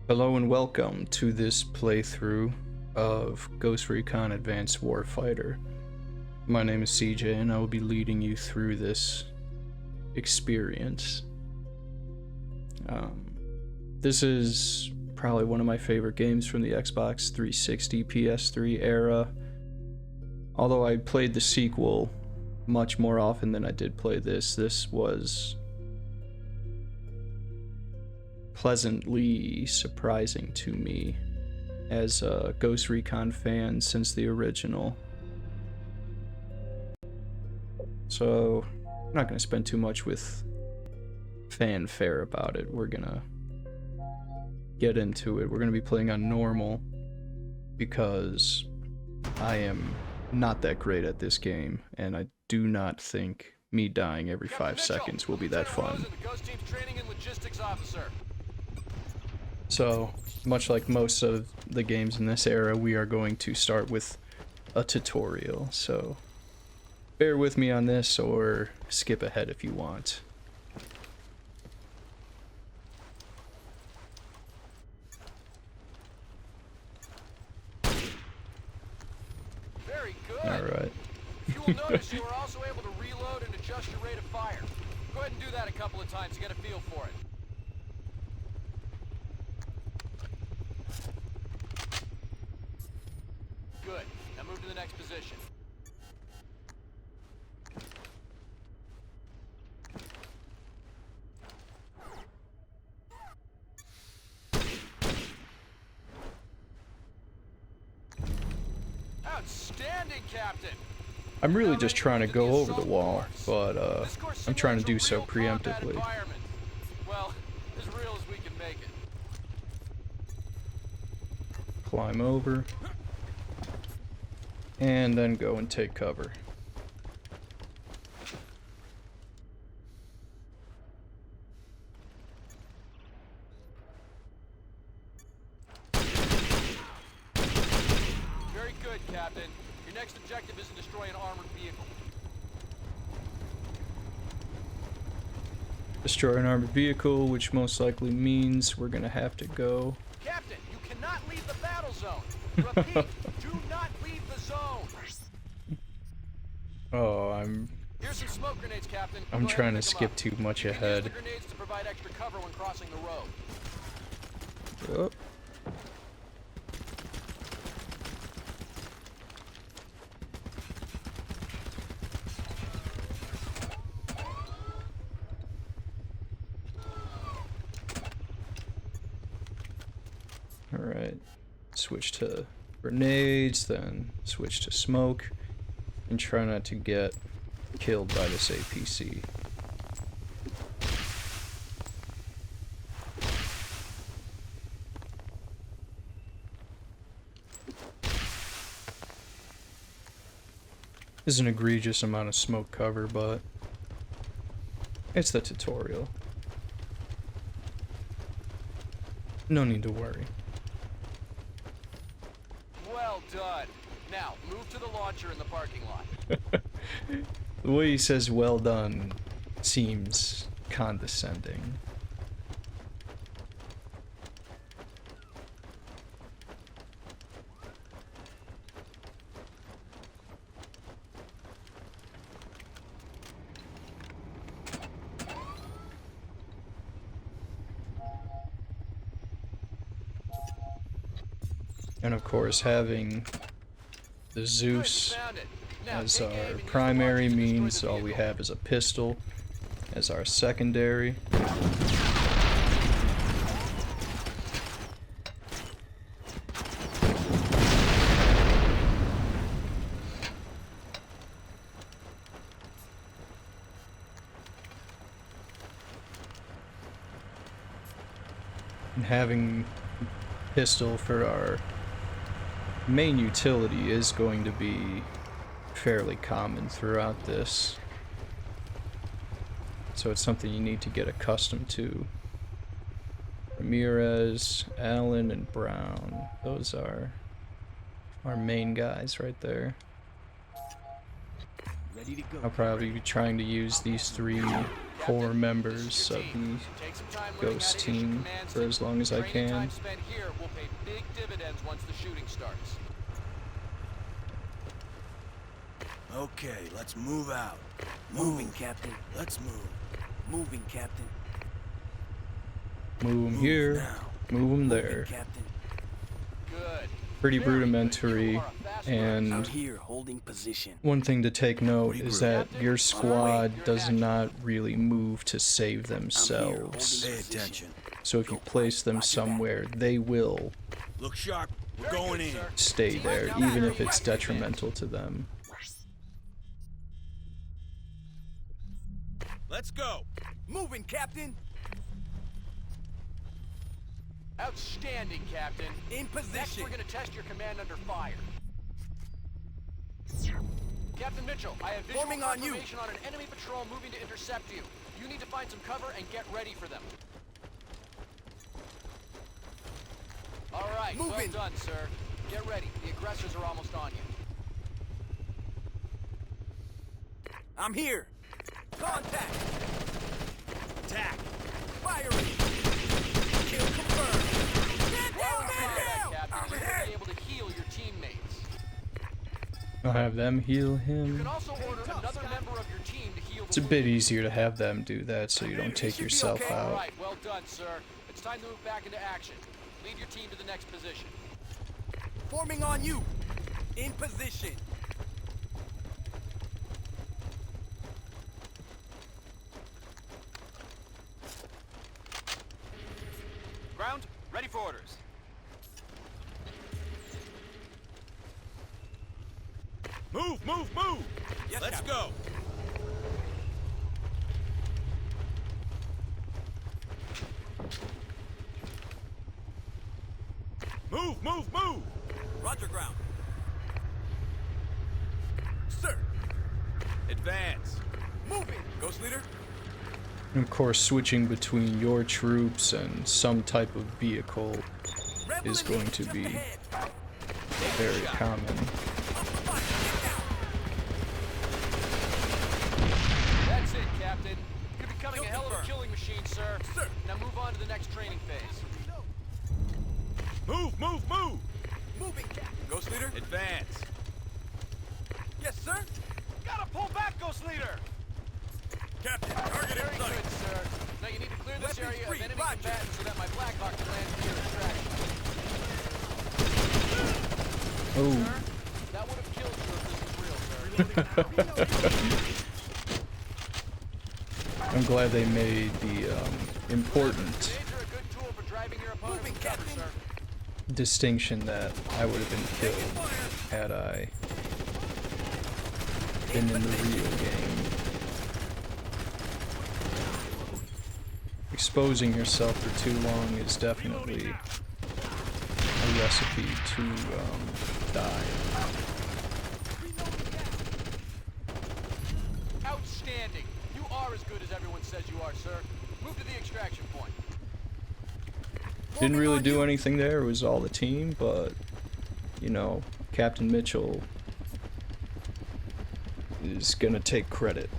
Hello and welcome to this playthrough of Ghost Recon Advanced Warfighter. My name is CJ and I will be leading you through this experience. This is probably one of my favorite games from the Xbox 360 PS3 era. Although I played the sequel much more often than I did play this was pleasantly surprising to me as a Ghost Recon fan since the original. So I'm not going to spend too much with fanfare about it. We're going to get into it. We're going to be playing on normal because I am not that great at this game, and I do not think me dying every 5 seconds will be that fun. So, much like most of the games in this era, we are going to start with a tutorial, so bear with me on this or skip ahead if you want. Very good. Alright. You will notice you are also able to reload and adjust your rate of fire. Go ahead and do that a couple of times to get a feel for it. Good. Now move to the next position. Outstanding, Captain! I'm really just trying to go over the wall, but I'm trying to do so preemptively. Well, as real as we can make it. Climb over, and then go and take cover. Very good, Captain. Your next objective is to destroy an armored vehicle. Destroy an armored vehicle, which most likely means we're gonna have to go. Captain, you cannot leave the battle zone. Repeat, do not leave the zone. Oh, Here's some smoke grenades, Captain. I'm Go ahead trying and to pick 'em skip up. too much You can ahead. use the grenades to provide extra cover when crossing the road. Oh. Alright, switch to grenades, then switch to smoke, and try not to get killed by this APC. This is an egregious amount of smoke cover, but it's the tutorial. No need to worry. Well done. Now, move to the launcher in the parking lot. The way he says well done seems condescending. And of course, having the Zeus as our primary means all we have is a pistol as our secondary. And having pistol for our main utility is going to be fairly common throughout this, so it's something you need to get accustomed to. Ramirez, Allen, and Brown, those are our main guys right there. Ready to go. I'll probably be trying to use these 3 core members of the Ghost team for as long as I can. Time spent here will pay big dividends once the shooting starts. Okay, let's move out. Moving, Captain. Let's move. Moving, Captain. Move them here, now. move them Moving, there. Captain. Good. Pretty Very good. rudimentary, You are a fast I'm and here, holding position. one thing to take note is that your Captain, squad does not really move to save I'm here, themselves. holding position. So if you place them somewhere, they will Look sharp. We're Very going good, in. sir. stay there, Team even now if it's back. detrimental to them. Let's go. Moving, Captain. Outstanding, Captain. In Next, position. we're going to test your command under fire. Captain Mitchell, I have visual Forming on you. confirmation on an enemy patrol moving to intercept you. You need to find some cover and get ready for them. All right, Moving. well done, sir. Get ready. The aggressors are almost on you. I'm here. Contact. Attack. Firing. Kill confirmed. Man down, man down. Captain, you're going to be able to heal your teammates. I'll have them heal You him. can also order another member of your team to heal the It's a bit easier to have them do that so you don't take yourself All out. right, well done, sir. It's time to move back into action. Lead your team to the next position. Forming on you. In position. Ground, ready for orders. Move, move, move. Yes, let's go. Move, move, move. Roger, ground. Sir. Advance. Moving. Ghost leader. And of course, switching between your troops and some type of vehicle Rebel is elite going to just be ahead. very common. Up the button, get down. That's it, Captain. You're becoming a Kill hell of a confirmed. killing machine, sir. Sir. Now move on to the next training phase. Move, move, move. Moving, Captain. Ghost leader. Advance. Yes, sir. Gotta pull back, Ghost Leader! Captain, target Very in good, sight. sir. Now you need to clear this Weapons area free, of enemy roger. combatants so that my Blackhawk can land near extraction. Oh, Sir, that would have killed you if this was real, sir. I'm glad they made the important Grenades are a good tool for driving your opponent Moving, to cover, Captain. sir. distinction that I would have been killed had I been in the real game. Exposing yourself for too long is definitely a recipe to die. Outstanding. You are as good as everyone says you are, sir. Move to the extraction point. Didn't really do anything there, it was all the team, but, you know, Captain Mitchell is gonna take credit.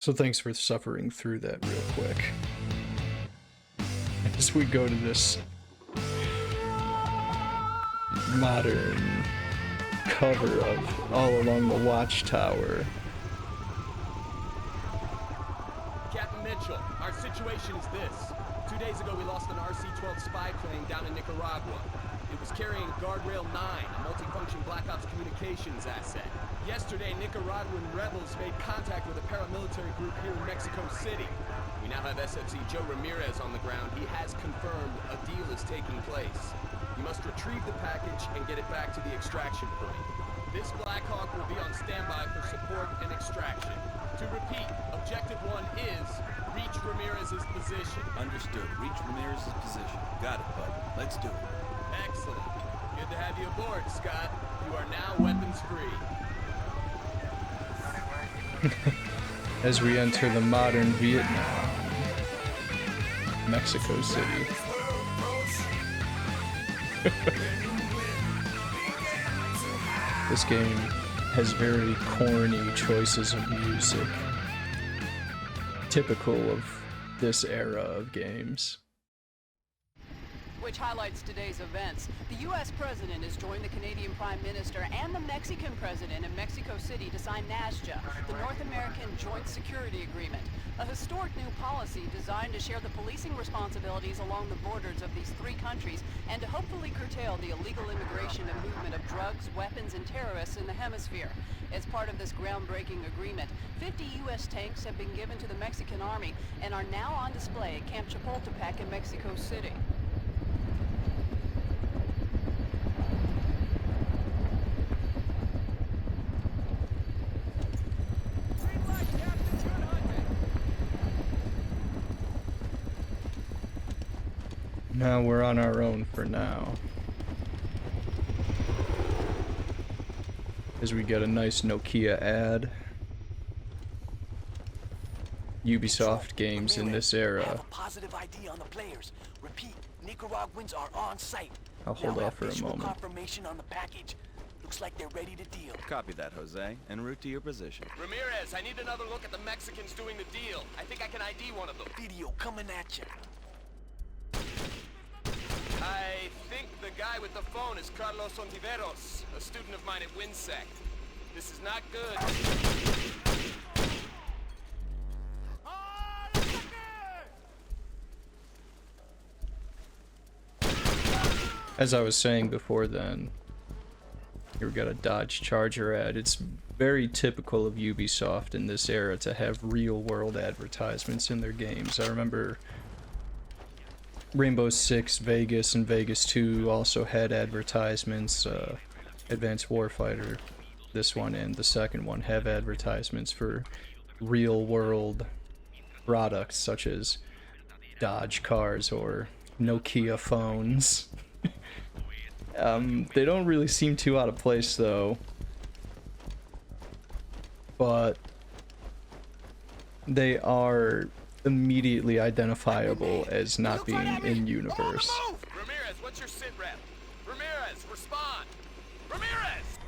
So thanks for suffering through that real quick. As we go to this modern cover of All Along the Watchtower. Captain Mitchell, our situation is this. 2 days ago, we lost an RC-12 spy plane down in Nicaragua. It was carrying Guardrail 9, a multifunction Black Ops communications asset. Yesterday, Nicaraguan rebels made contact with a paramilitary group here in Mexico City. We now have SFC Joe Ramirez on the ground. He has confirmed a deal is taking place. You must retrieve the package and get it back to the extraction point. This Black Hawk will be on standby for support and extraction. To repeat, Objective 1 is reach Ramirez's position. Understood. Reach Ramirez's position. Got it, bud. Let's do it. Excellent. Good to have you aboard, Scott. You are now weapons free. As we enter the modern Vietnam, Mexico City. This game has very corny choices of music, typical of this era of games. Which highlights today's events. The U.S. President has joined the Canadian Prime Minister and the Mexican President in Mexico City to sign NASJA, the North American Joint Security Agreement, a historic new policy designed to share the policing responsibilities along the borders of these three countries and to hopefully curtail the illegal immigration and movement of drugs, weapons, and terrorists in the hemisphere. As part of this groundbreaking agreement, 50 U.S. tanks have been given to the Mexican Army and are now on display at Camp Chapultepec in Mexico City. Now we're on our own for now. As we get a nice Nokia ad. Ubisoft games in this era. Positive ID on the players. Repeat, Nicaraguans are on site. I'll hold off for a moment. Confirmation on the package. Looks like they're ready to deal. Copy that, Jose. En route to your position. Ramirez, I need another look at the Mexicans doing the deal. I think I can ID one of them. Video coming at you. I think the guy with the phone is Carlos Ontiveros, a student of mine at WinSec. This is not good. As I was saying before then, here we got a Dodge Charger ad. It's very typical of Ubisoft in this era to have real-world advertisements in their games. I remember Rainbow Six Vegas and Vegas 2 also had advertisements. Advanced Warfighter, this one and the second one, have advertisements for real-world products such as Dodge cars or Nokia phones. They don't really seem too out of place though, but they are immediately identifiable as not being in universe. Ramirez, what's your sit rep? Ramirez, respond! Ramirez!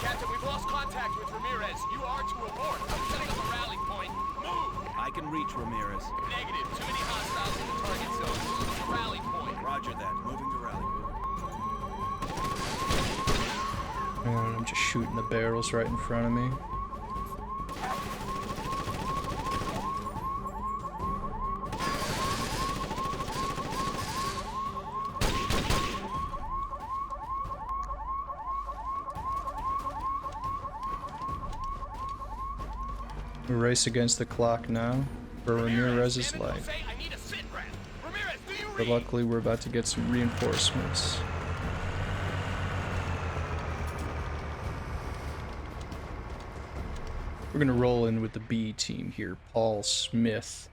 Captain, we've lost contact with Ramirez. You are to abort. I'm setting up a rally point. Move! I can reach Ramirez. Negative. Too many hostiles in the target zone. Move to rally point. Roger that. Moving to rally point. And I'm just shooting the barrels right in front of me. We race against the clock now for Ramirez's life. But luckily we're about to get some reinforcements. We're gonna roll in with the B team here. Paul Smith,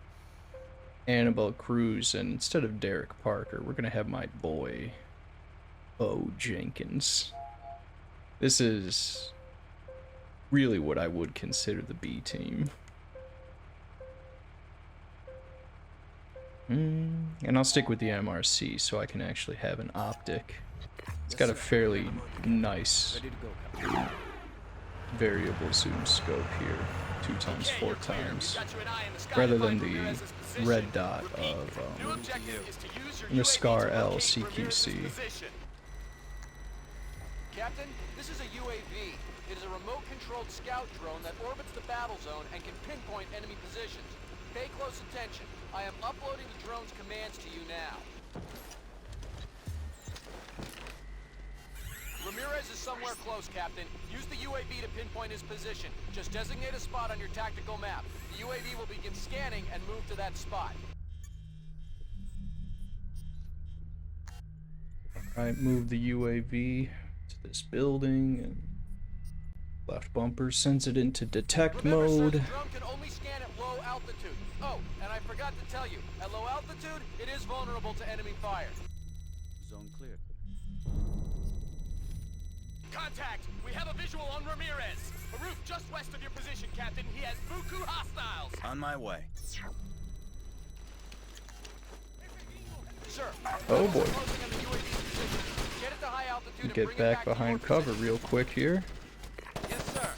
Annabelle Cruz, and instead of Derek Parker, we're gonna have my boy, Bo Jenkins. This is really what I would consider the B team. And I'll stick with the MRC so I can actually have an optic. It's got a fairly nice variable zoom scope here, 2x, 4x, rather than the red dot of the Scar L CQC. Captain, this is a UAV. It is a remote-controlled scout drone that orbits the battle zone and can pinpoint enemy positions. Pay close attention. I am uploading the drone's commands to you now. Ramirez is somewhere close, Captain. Use the UAV to pinpoint his position. Just designate a spot on your tactical map. The UAV will begin scanning and move to that spot. Alright, move the UAV to this building, and left bumper sends it into detect mode. The drone can only scan at low altitude. Oh, and I forgot to tell you, at low altitude, it is vulnerable to enemy fire. Zone cleared. Contact! We have a visual on Ramirez. A roof just west of your position, Captain. He has buku hostiles. On my way. sir. Oh boy. Closing on the UAV's position. Get it to high altitude and Get bring it back to your behind position. cover real quick here. Yes, sir.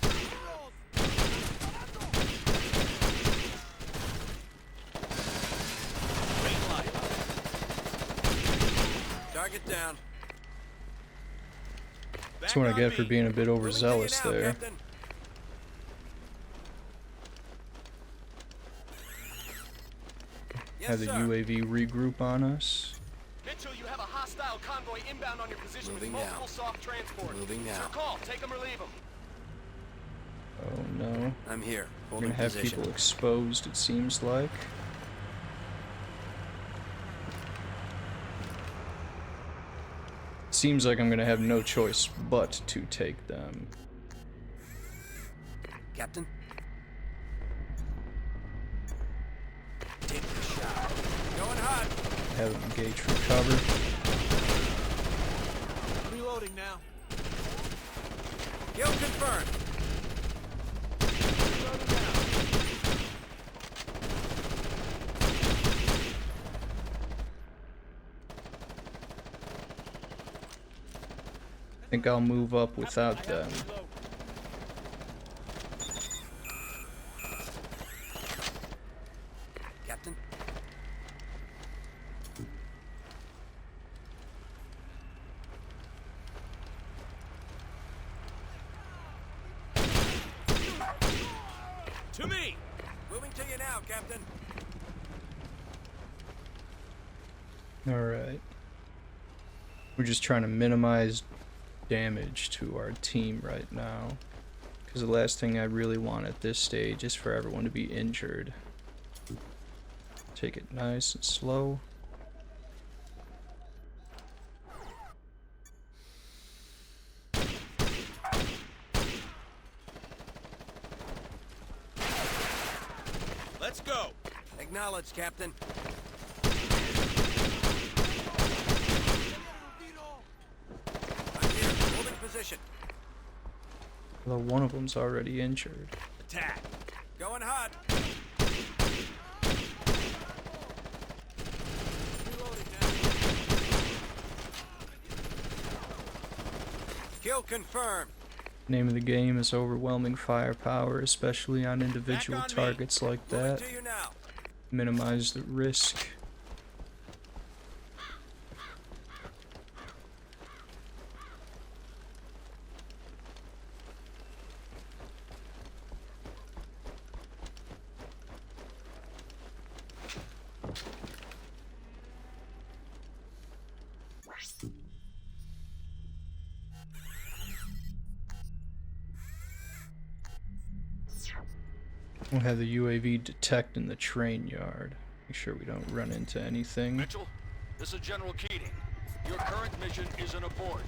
Green light. Target down. That's what I get for being a bit overzealous Moving to you now, there. Captain. Yes, Have the sir. UAV regroup on us. Mitchell, you have a hostile convoy inbound on your position Moving with now. multiple soft transport. Moving It's now. your call. Take them or leave them. Oh no. I'm here. We're Holding gonna have position. people exposed, it seems like. Seems like I'm gonna have no choice but to take them. Captain? Take the shot. Going hot. Have them engage for cover. Reloading now. Kill confirmed. Reloading now. I think I'll move up without them. Captain? To me! Moving to you now, Captain. Alright. We're just trying to minimize damage to our team right now. Because the last thing I really want at this stage is for everyone to be injured. Take it nice and slow. Let's go! Acknowledged, Captain. I'm here. Holding position. Although one of them's already injured. Attack! Going hot. Reloading now. Kill confirmed. Name of the game is overwhelming firepower, especially on individual Back on me. targets like Moving that. to you now. Minimize the risk. We'll have the UAV detect in the train yard. Make sure we don't run into anything. Mitchell, this is General Keating. Your current mission is an abort.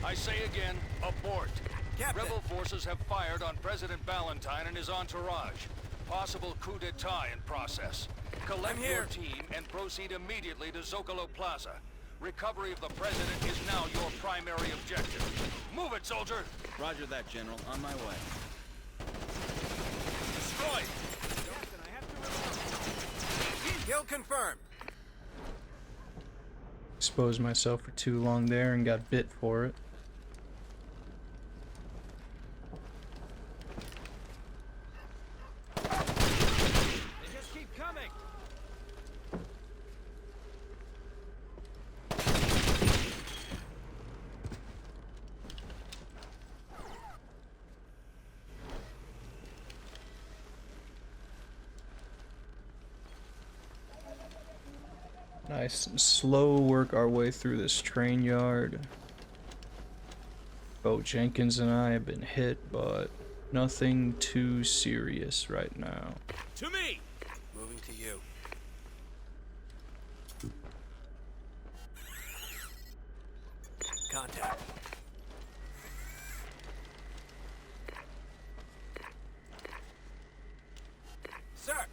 I say again, abort. Captain. Rebel forces have fired on President Valentine and his entourage. Possible coup d'etat in process. Collect I'm here. your team and proceed immediately to Zocalo Plaza. Recovery of the president is now your primary objective. Move it, soldier! Roger that, General. On my way. Destroy! Kill confirmed. Exposed myself for too long there and got bit for it. They just keep coming. Nice and slow work our way through this train yard. Bo Jenkins and I have been hit, but nothing too serious right now. To me! Moving to you. Contact. Sir!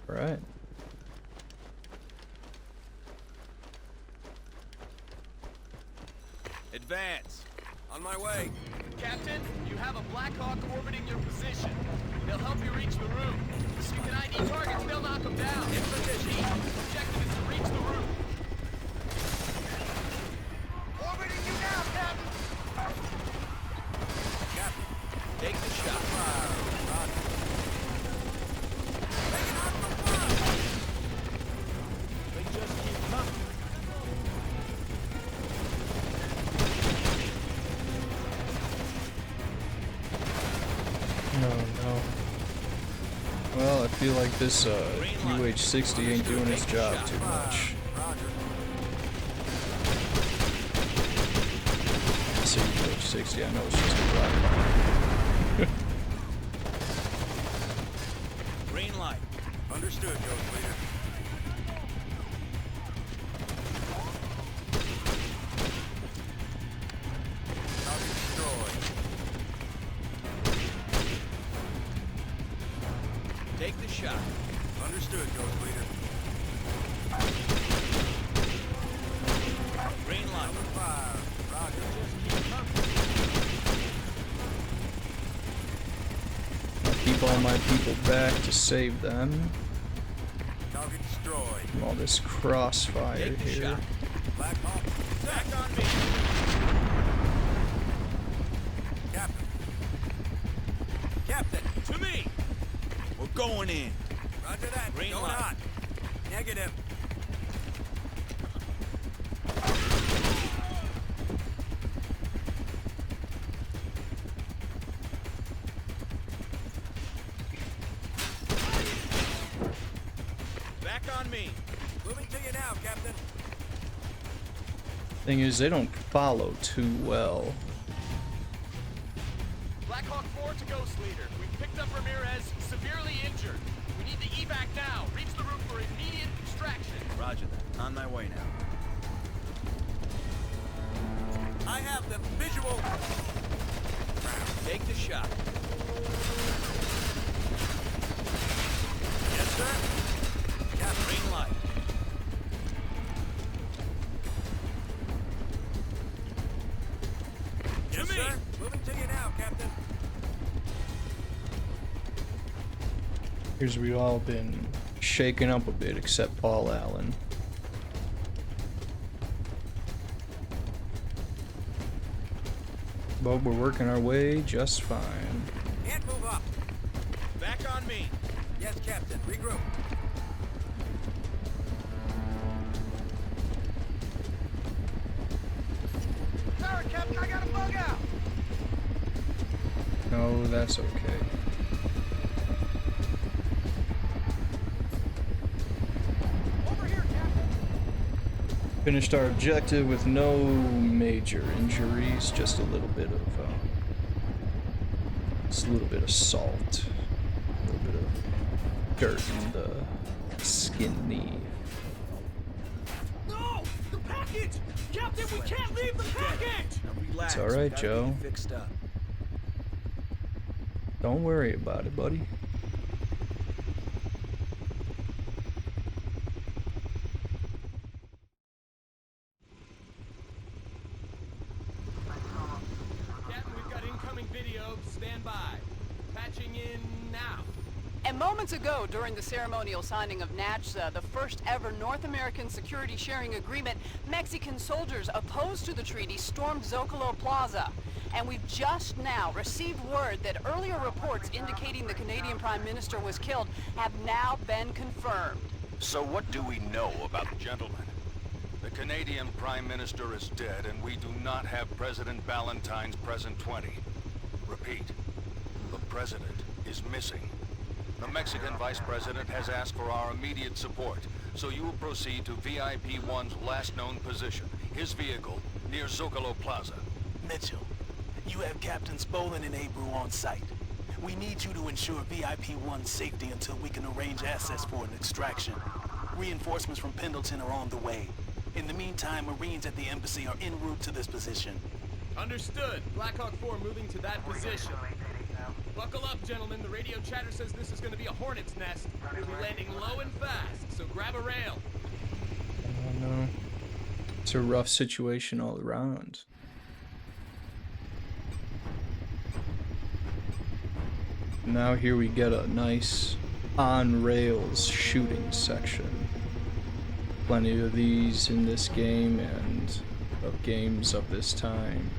Right. Advance! On my way. Captain, you have a Black Hawk orbiting your position. They'll help you reach the roof. If you can ID targets, they'll knock them down. In position. Objective is to reach the roof. Orbiting you now, Captain! Captain. Take the shot. Taking out the fire. They just keep coming. No, no. Well, I feel like this UH-60 ain't doing his job too much. I say UH-60, I know it's just a black. Green light. Understood, Ghost Leader. Target destroyed. Take the shot. Understood, Ghost Leader. Green light. Open fire. Roger. I'll keep all my people back to save them Target destroyed. from all this crossfire Take the here. shot. Black Hawk. Back on me. Captain. Captain. To me! We're going in. Roger that. Green Going light. hot. Negative. Back on me. Moving to you now, Captain. Thing is, they don't follow too well. Black Hawk 4 to Ghost Leader. We've picked up Ramirez, severely injured. We need the evac now. Reach the roof for immediate extraction. Roger that. On my way now. I have the visual. Take the shot. Yes, sir. Captain. Green light. Yes, me. sir. Moving to you now, Captain. Here's we've all been shaken up a bit, except Paul Allen. But we're working our way just fine. Can't move up. Back on me. Yes, Captain. Regroup. Sorry, Captain, I got a bug out! No, that's okay. Over here, Captain! Finished our objective with no major injuries, just a little bit of salt, a little bit of dirt in the skin knee. No! The package! Captain, we can't leave the package! Now relax. It's all right, We gotta Joe. get you fixed up. Don't worry about it, buddy. Captain, we've got incoming video. Stand by. Patching in now. And moments ago, during the ceremonial signing of NAJSA, the first ever North American security sharing agreement, Mexican soldiers opposed to the treaty stormed Zocalo Plaza. And we've just now received word that earlier reports indicating the Canadian Prime Minister was killed have now been confirmed. So what do we know about the gentleman? The Canadian Prime Minister is dead, and we do not have President Ballantyne's present 20. Repeat, the President is missing. The Mexican Vice President has asked for our immediate support, so you will proceed to VIP-1's last known position, his vehicle, near Zocalo Plaza. Mitchell, you have Captains Bolin and Abreu on site. We need you to ensure VIP-1's safety until we can arrange access for an extraction. Reinforcements from Pendleton are on the way. In the meantime, Marines at the embassy are en route to this position. Understood. Black Hawk 4 moving to that position. Buckle up, gentlemen. The radio chatter says this is going to be a hornet's nest. We'll be landing low and fast, so grab a rail. Oh no. It's a rough situation all around. Now here we get a nice on-rails shooting section. Plenty of these in this game and of games of this time.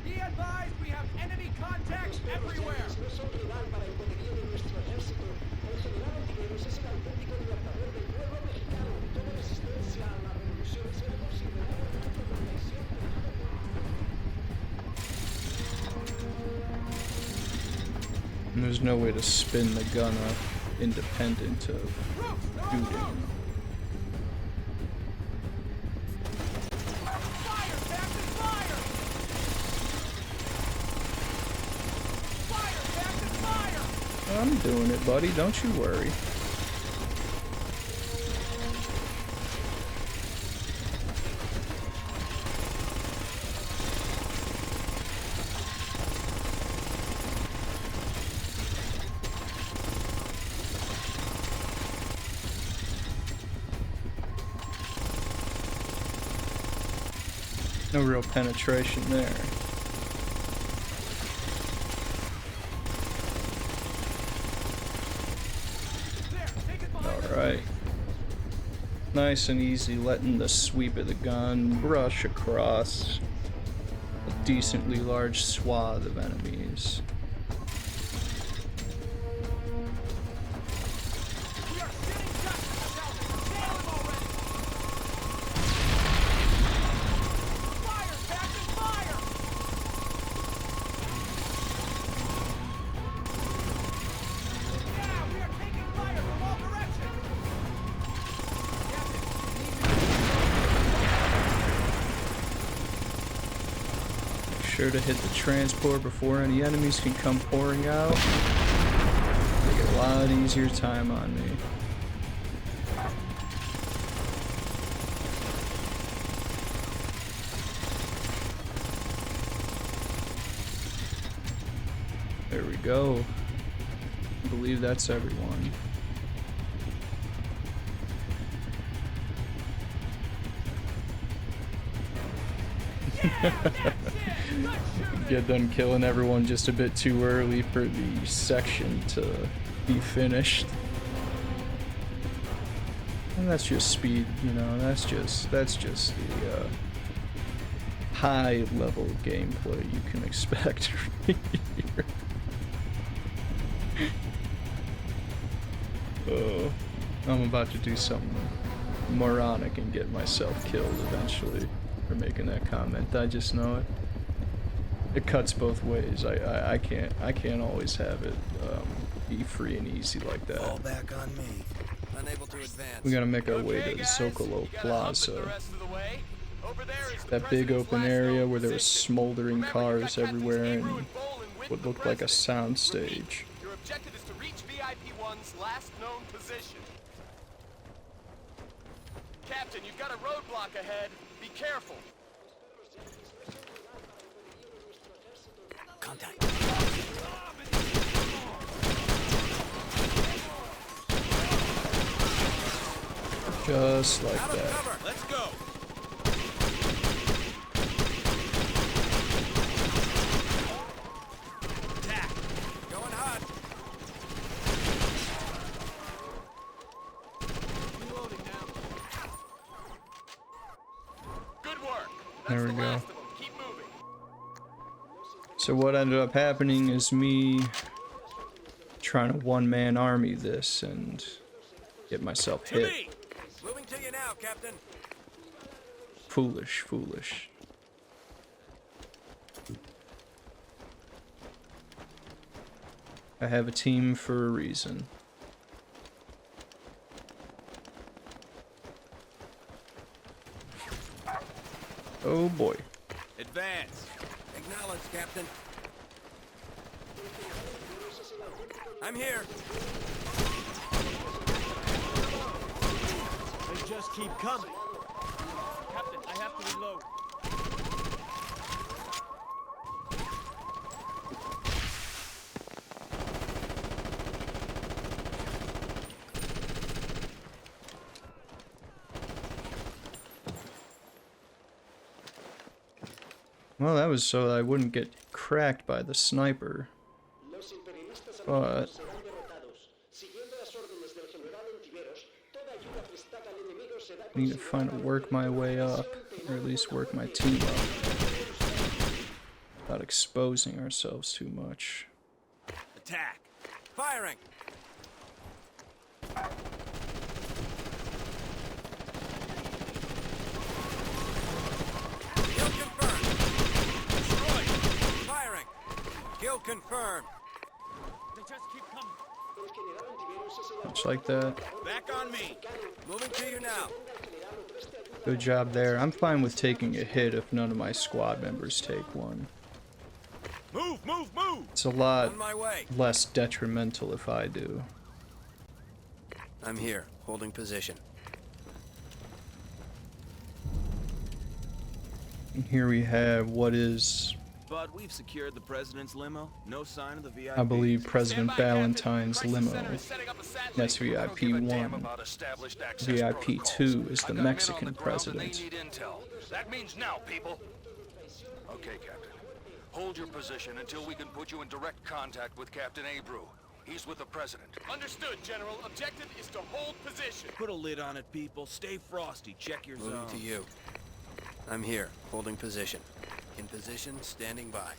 Be advised, we have enemy contacts everywhere! And there's no way to spin the gun up independent of shooting. Fire, Captain, fire! Fire, Captain, fire! I'm doing it, buddy. Don't you worry. No real penetration there. Alright. Nice and easy, letting the sweep of the gun brush across a decently large swath of enemies. We are sitting ducks out there! Nail him already! Fire, Captain, fire! Yeah, we are taking fire from all directions! Make sure to hit the transport before any enemies can come pouring out. Make it a lot easier time on me. There we go. I believe that's everyone. Get done killing everyone just a bit too early for the section to be finished. And that's just speed, you know, that's just the high level gameplay you can expect here. Oh, I'm about to do something moronic and get myself killed eventually for making that comment. I just know it. It cuts both ways. I can't always have it be free and easy like that. Fall back on me. Unable to advance. We gotta make our way to Zocalo Plaza. That big open area where there were smoldering cars everywhere and what looked like a sound stage. Your objective is to reach VIP-1's last known position. Captain, you've got a roadblock ahead. Be careful. Contact. Just like that. Cover. Let's go. Attack. Going hot. Reloading now. Good work. There we the go. last of them. Keep moving. So what ended up happening is me trying to one-man army this and get myself hit. Moving to you now, Captain. Foolish, foolish. I have a team for a reason. Oh boy. Advance. Acknowledge, Captain. I'm here. They just keep coming. Captain, I have to reload. Well, that was so that I wouldn't get cracked by the sniper. But I need to find a work my way up, or at least work my team up, without exposing ourselves too much. Attack! Firing! Kill confirmed! Destroyed! Firing! Kill confirmed! They just keep coming. Much like that. Back on me! Moving to you now! Good job there. I'm fine with taking a hit if none of my squad members take one. Move, move, move! It's a lot On my way! less detrimental if I do. I'm here, holding position. And here we have what is, But we've secured the president's limo. No sign of the VIP. I believe, President Stand by, Captain. Ballantyne's Crisis limo. Center is setting up a sat That's link. I don't give a damn VIP-1. about established access VIP-2 protocols. is I the got men Mexican on the ground and they president. need intel. That means now, people. Okay, Captain. Hold your position until we can put you in direct contact with Captain Abreu. He's with the president. Understood, General. Objective is to hold position. Put a lid on it, people. Stay frosty. Check your Moving zone. to you. I'm here, holding position. In position, standing by.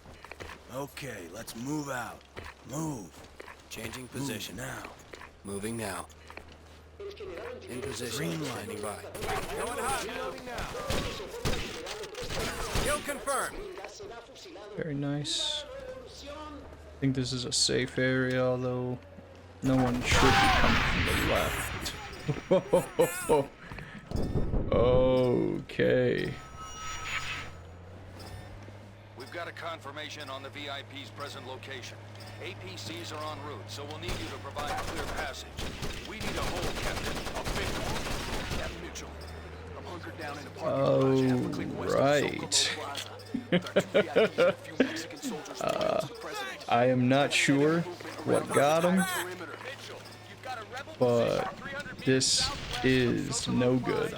Okay, let's move out. Move. Changing position. Now. Moving now. In position, standing by. Going hot. Kill confirmed. Very nice. I think this is a safe area, although no one should be coming from the left. Okay. We've got a confirmation on the VIP's present location. APCs are en route, so we'll need you to provide clear passage. We need a hold, Captain. A big one. Captain Mitchell, I'm hunkered down in a parking garage half a click west of Right. Socorro Plaza. There are 2 VIPs and a few Mexican soldiers pointing to the president. I am not sure what got him, Perimeter. Mitchell, you've got a rebel but position 300 meters this southwest of is Socorro no Plaza.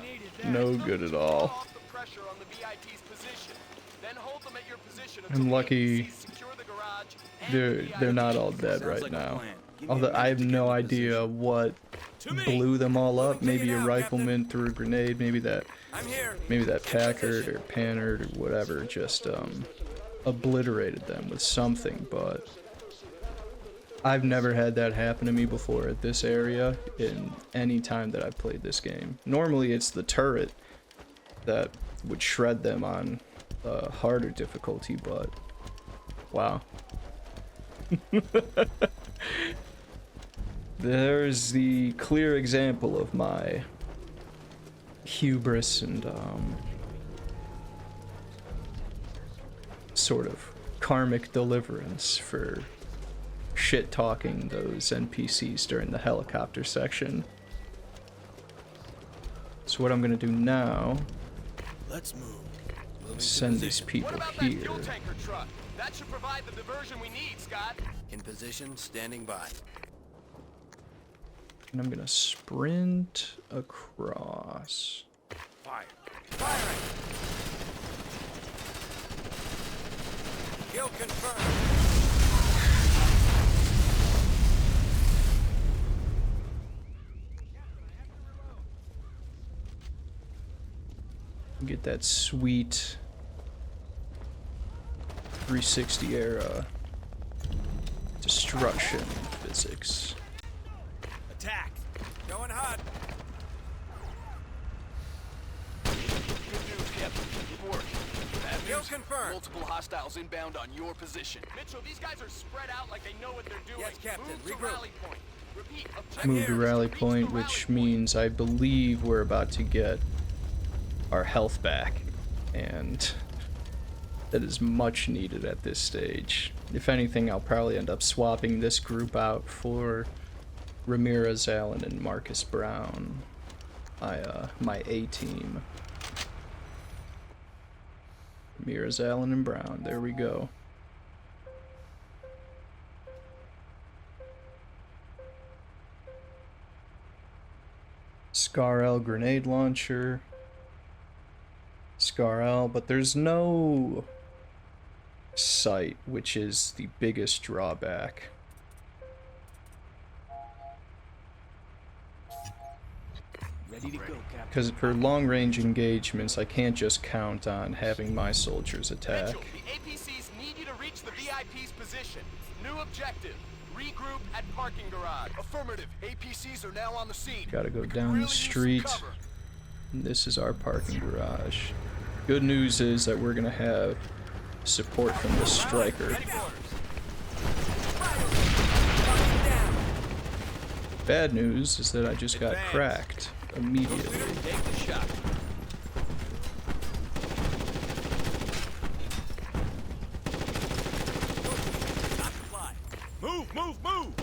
good. No good at all. Off the pressure on the VIP's position. Then hold them at your position until I'm the lucky APCs secure the garage and they're not VIPs. all dead Sounds right like a now. plan. Give me a Although I have minute to get no in idea position. what To me. blew them all up. Moving to Maybe you a now, rifleman threw a grenade. Maybe that I'm here. Packard or Panhard or whatever just obliterated them with something. But I've never had that happen to me before at this area in any time that I've played this game. Normally it's the turret that would shred them on harder difficulty, but wow. There's the clear example of my hubris and sort of karmic deliverance for shit talking those NPCs during the helicopter section. So what I'm gonna do now Let's move. Moving to send these position. people What about that here. fuel tanker truck? That should provide the diversion we need, Scott. In position, standing by. And I'm gonna sprint across. Fire. Firing. Kill confirmed. Get that sweet 360 era destruction physics. Attack. Going hot. Good news, Captain. Good work. Bad Kill news. confirmed. Multiple hostiles inbound on your position. Mitchell, these guys are spread out like they know what they're doing. Yes, Captain. Move to Regroup. rally point. Repeat. Objective Move to is rally reach the point, rally which point. means I believe we're about to get our health back, and that is much needed at this stage. If anything, I'll probably end up swapping this group out for Ramirez, Allen, and Marcus Brown, my A team. Ramirez, Allen, and Brown. There we go. Scar L grenade launcher. Scar L, but there's no sight, which is the biggest drawback. Ready to go, Captain. Because for long-range engagements, I can't just count on having my soldiers attack. Mitchell, the APCs need you to reach the VIP's position. New objective. Regroup at parking garage. Affirmative. APCs are now on the scene. Gotta go We could down really the use some street. cover. This is our parking garage. Good news is that we're gonna have support from the striker. Bad news is that I just got cracked immediately. Take the shot. Move, move, move!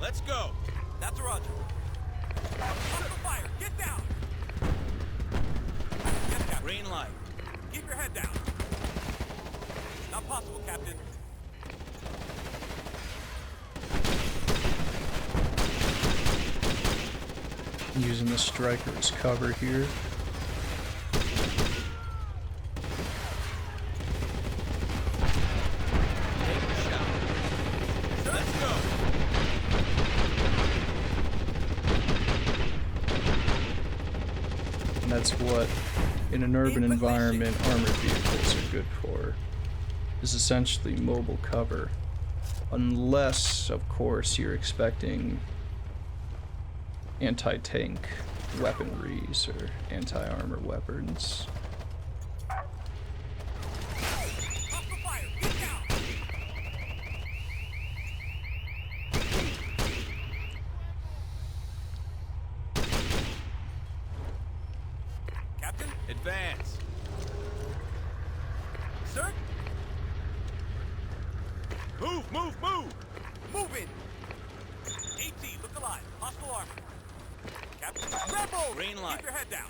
Let's go! That's a Roger. Fire! Get down! Green light. Keep your head down. Not possible, Captain. Using the striker as cover here. Let's go! And that's what, in an urban environment, armored vehicles are good for. Is essentially mobile cover. Unless, of course, you're expecting anti-tank weaponries or anti-armor weapons. Captain? Advance. Sir? Move, move, move! Moving! AT, look alive. Hostile armor. Captain? Rebel! Green light. Keep your head down.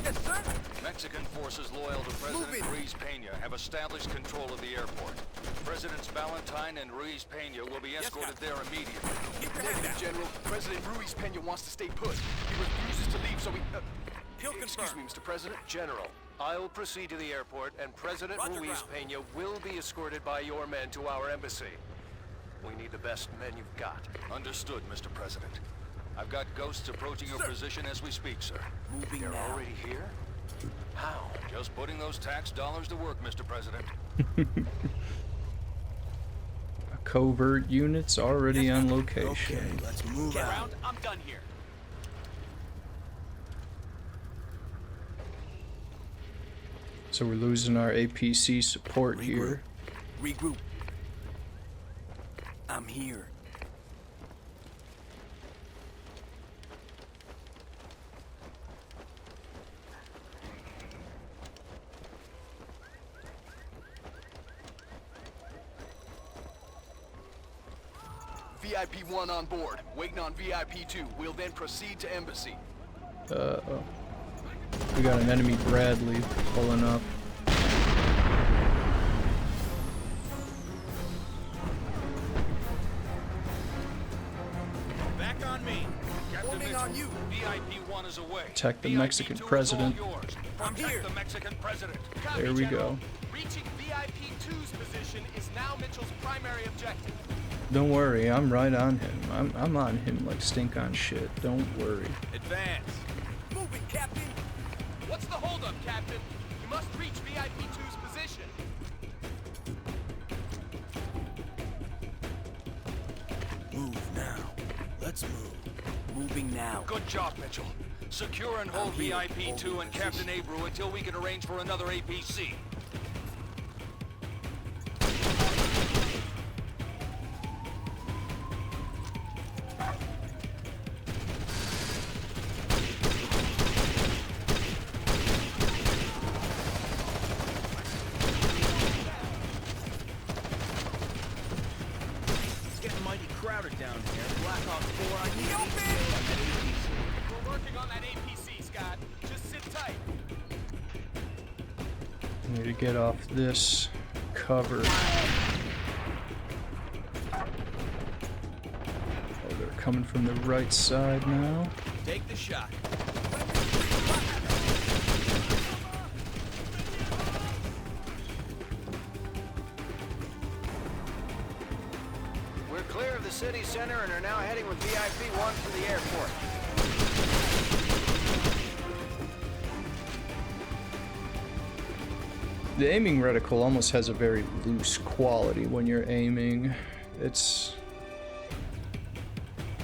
Yes, sir? Mexican forces loyal to President Move it. Ruiz Peña have established control of the airport. Presidents Valentine and Ruiz Peña will be escorted there immediately. Keep your head down. General, President Ruiz Peña wants to stay put. He refuses to leave, so we... He'll excuse confirm. me, Mr. President. General, I will proceed to the airport, and President Roger, Ruiz ground. Peña will be escorted by your men to our embassy. We need the best men you've got. Understood, Mr. President. I've got ghosts approaching your position as we speak, sir. Moving They're now. already here? How? Just putting those tax dollars to work, Mr. President. Covert units already on location. Okay, let's move Get out. around. I'm done here. So we're losing our APC support here. Regroup. I'm here. VIP 1 on board, waiting on VIP 2. We'll then proceed to embassy. Uh-oh. We got an enemy Bradley pulling up. Back on me. Captain Forming Mitchell, on you. VIP 1 is away. Protect the VIP Mexican 2 is all president. yours. I'm Protect here. the Mexican president. There we go. Reaching VIP 2's position is now Mitchell's primary objective. Don't worry, I'm right on him. I'm on him like stink on shit. Don't worry. Advance. Moving, Captain. What's the holdup, Captain? You must reach VIP 2's position. Move now. Let's move. Moving now. Good job, Mitchell. Secure and hold I'm here, VIP 2 holding and Captain position. Abreu until we can arrange for another APC. It's getting mighty crowded down here. Black Ops 4, I need We're working on that APC, Scott. Just sit tight. I need to get off this cover. Oh, they're coming from the right side now. Take the shot. We're clear of the city center and are now heading with VIP-1 for the airport. The aiming reticle almost has a very loose quality when you're aiming. It's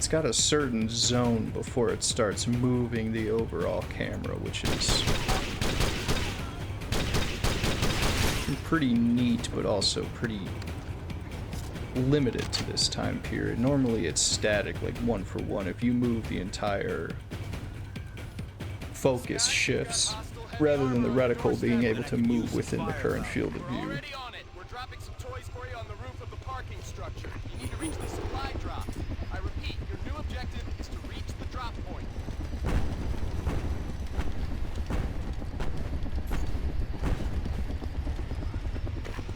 got a certain zone before it starts moving the overall camera, which is pretty neat, but also pretty limited to this time period. Normally it's static, like 1-for-1. If you move, the entire focus shifts, rather than the reticle being able to move within the current field of view. Already on it. We're dropping some toys for you on the roof of the parking structure. You need to reach the supply drop. I repeat, your new objective is to reach the drop point.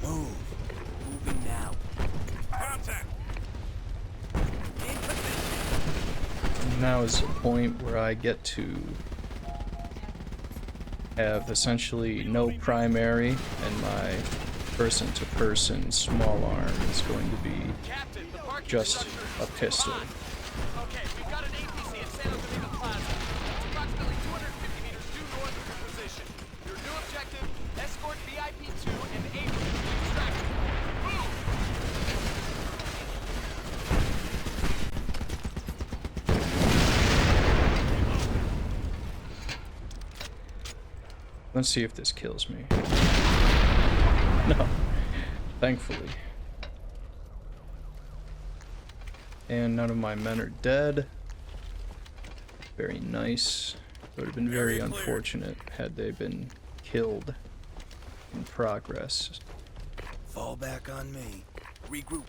Move. Moving now. Contact. Now is the point where I get to have essentially no primary, and my person-to-person small arm is going to be just a pistol. Okay, we've got an APC at San Antonio Plaza. It's approximately 250 meters due north of your position. Your new objective, escort VIP-2 and Abrams to the extraction point. Move! Let's see if this kills me. No, thankfully. And none of my men are dead. Very nice. It would have been very unfortunate had they been killed in progress. Fall back on me. Regroup.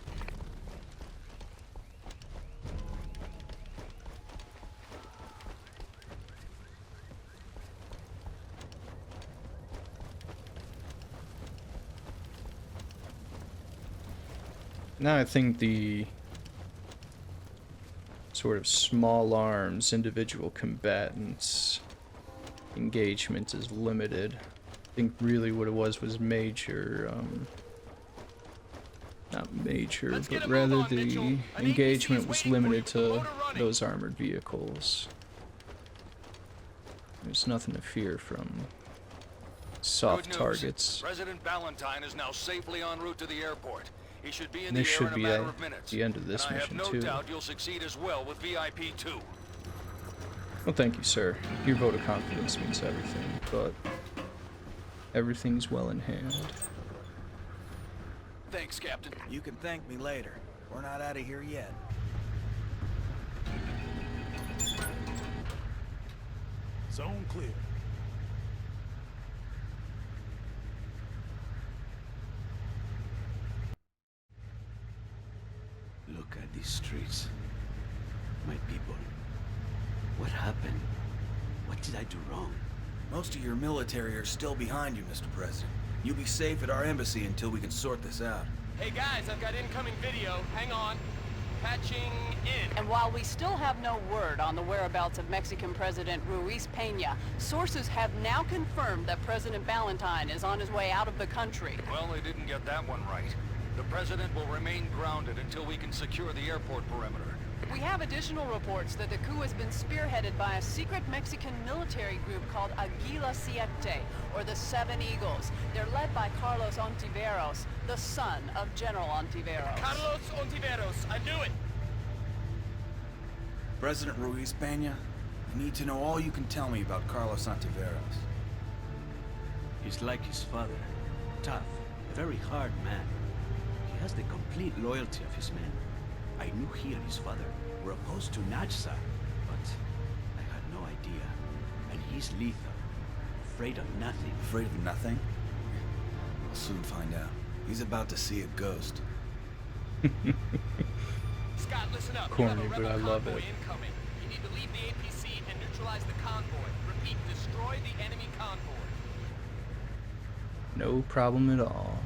Now I think the sort of small arms, individual combatants engagement is limited. I think really what it was major, not major, but rather the engagement was limited to those armored vehicles. There's nothing to fear from soft targets. President Ballantyne is now safely en route to the airport. He should be in This the air should in a be matter at of minutes. the end of this and mission I have too. no doubt you'll succeed as well with VIP-2. Well, thank you, sir. Your vote of confidence means everything, but everything's well in hand. Thanks, Captain. You can thank me later. We're not out of here yet. Zone clear. Look at these streets. My people. What happened? What did I do wrong? Most of your military are still behind you, Mr. President. You'll be safe at our embassy until we can sort this out. Hey guys, I've got incoming video. Hang on. Patching in. And while we still have no word on the whereabouts of Mexican President Ruiz Peña, sources have now confirmed that President Ballantyne is on his way out of the country. Well, they didn't get that one right. The president will remain grounded until we can secure the airport perimeter. We have additional reports that the coup has been spearheaded by a secret Mexican military group called Aguila Siete, or the Seven Eagles. They're led by Carlos Ontiveros, the son of General Ontiveros. Carlos Ontiveros, I knew it! President Ruiz Peña, I need to know all you can tell me about Carlos Ontiveros. He's like his father. Tough, a very hard man. He has the complete loyalty of his men. I knew he and his father were opposed to Najsa, but I had no idea. And he's lethal. Afraid of nothing. Afraid of nothing? We'll soon find out. He's about to see a ghost. Scott, listen up. Corny, You have a but rebel I love convoy it. incoming. You need to leave the APC and neutralize the convoy. Repeat, destroy the enemy convoy. No problem at all.